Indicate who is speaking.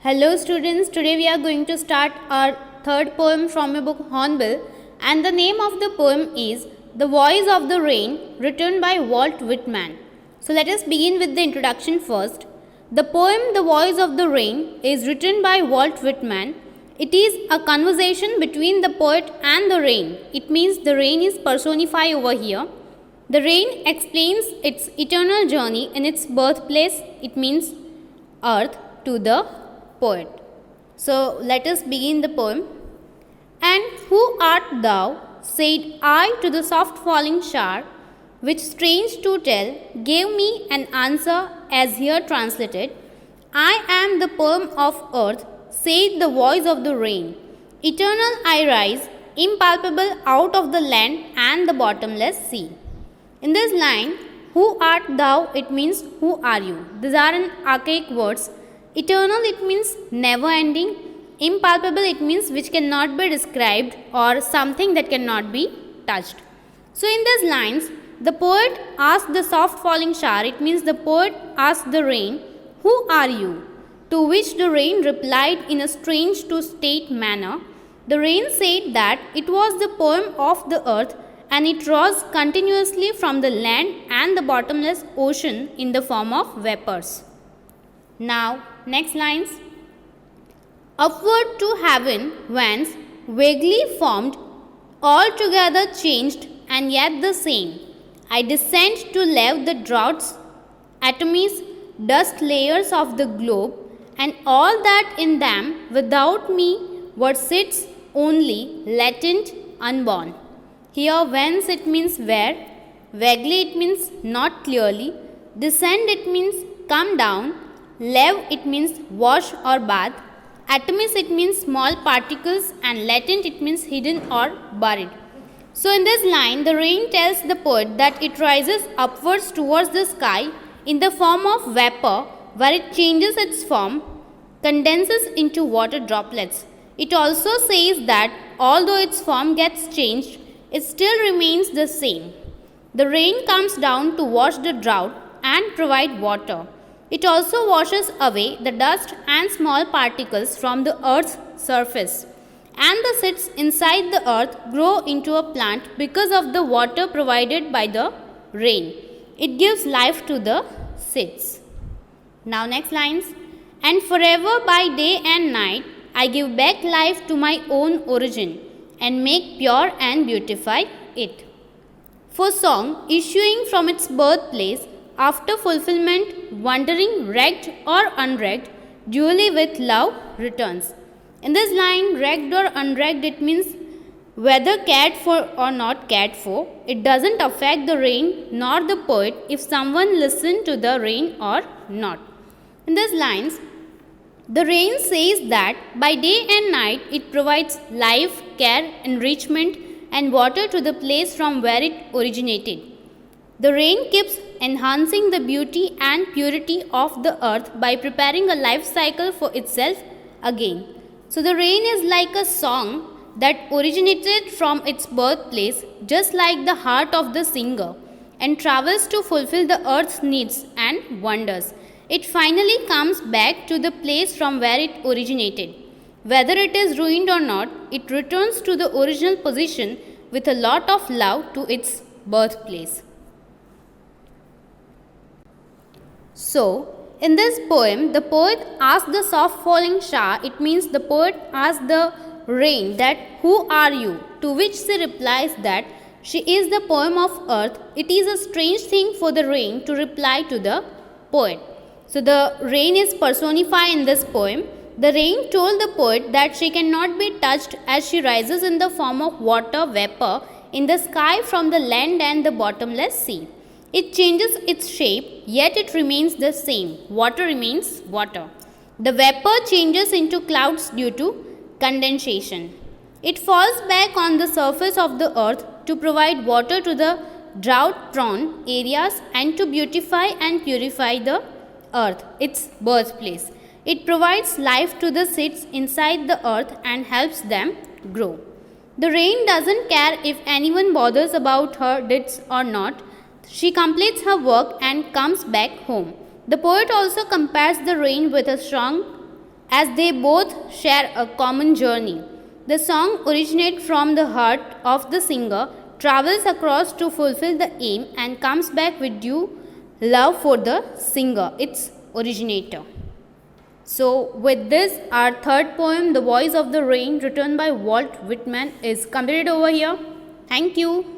Speaker 1: Hello students, today we are going to start our third poem from a book Hornbill, and the name of the poem is The Voice of the Rain, written by Walt Whitman. So let us begin with the introduction first. The poem The Voice of the Rain is written by Walt Whitman. It is a conversation between the poet and the rain. It means the rain is personified over here. The rain explains its eternal journey in its birthplace, it means earth, to the poet. So let us begin the poem. And who art thou? Said I to the soft falling shower, which strange to tell gave me an answer as here translated. I am the poem of earth, said the voice of the rain. Eternal I rise, impalpable out of the land and the bottomless sea. In this line, who art thou? It means who are you? These are an archaic words. Eternal, it means never ending. Impalpable, it means which cannot be described or something that cannot be touched. So in these lines, the poet asked the soft falling shower, it means the poet asked the rain, who are you? To which the rain replied in a strange to state manner. The rain said that it was the poem of the earth and it rose continuously from the land and the bottomless ocean in the form of vapors. Now, next lines. Upward to heaven, whence, vaguely formed, altogether changed and yet the same, I descend to leave the droughts, atomies, dust layers of the globe, and all that in them without me what sits only latent, unborn. Here, whence it means where, vaguely it means not clearly, descend it means come down, leave it means wash or bath, atomies it means small particles, and latent it means hidden or buried. So in this line, the rain tells the poet that it rises upwards towards the sky in the form of vapor, where it changes its form, condenses into water droplets. It also says that although its form gets changed, it still remains the same. The rain comes down to wash the drought and provide water. It also washes away the dust and small particles from the earth's surface, and the seeds inside the earth grow into a plant because of the water provided by the rain. It gives life to the seeds. Now next lines. And forever by day and night I give back life to my own origin and make pure and beautify it. For song issuing from its birthplace, after fulfillment, wandering wrecked or unwrecked, dually with love returns. In this line, wrecked or unwrecked, it means whether cared for or not cared for. It doesn't affect the rain nor the poet if someone listens to the rain or not. In these lines, the rain says that by day and night it provides life, care, enrichment, and water to the place from where it originated. The rain keeps enhancing the beauty and purity of the earth by preparing a life cycle for itself again. So the rain is like a song that originated from its birthplace, just like the heart of the singer, and travels to fulfill the earth's needs and wonders. It finally comes back to the place from where it originated. Whether it is ruined or not, it returns to the original position with a lot of love to its birthplace. So, in this poem, the poet asks the soft falling shower, it means the poet asks the rain that who are you? To which she replies that she is the poem of earth. It is a strange thing for the rain to reply to the poet. So the rain is personified in this poem. The rain told the poet that she cannot be touched as she rises in the form of water vapor in the sky from the land and the bottomless sea. It changes its shape, yet it remains the same. Water remains water. The vapor changes into clouds due to condensation. It falls back on the surface of the earth to provide water to the drought-prone areas and to beautify and purify the earth, its birthplace. It provides life to the seeds inside the earth and helps them grow. The rain doesn't care if anyone bothers about her deeds or not. She completes her work and comes back home. The poet also compares the rain with a strong as they both share a common journey. The song originates from the heart of the singer, travels across to fulfill the aim, and comes back with due love for the singer, its originator. So, with this, our third poem, The Voice of the Rain, written by Walt Whitman, is completed over here. Thank you.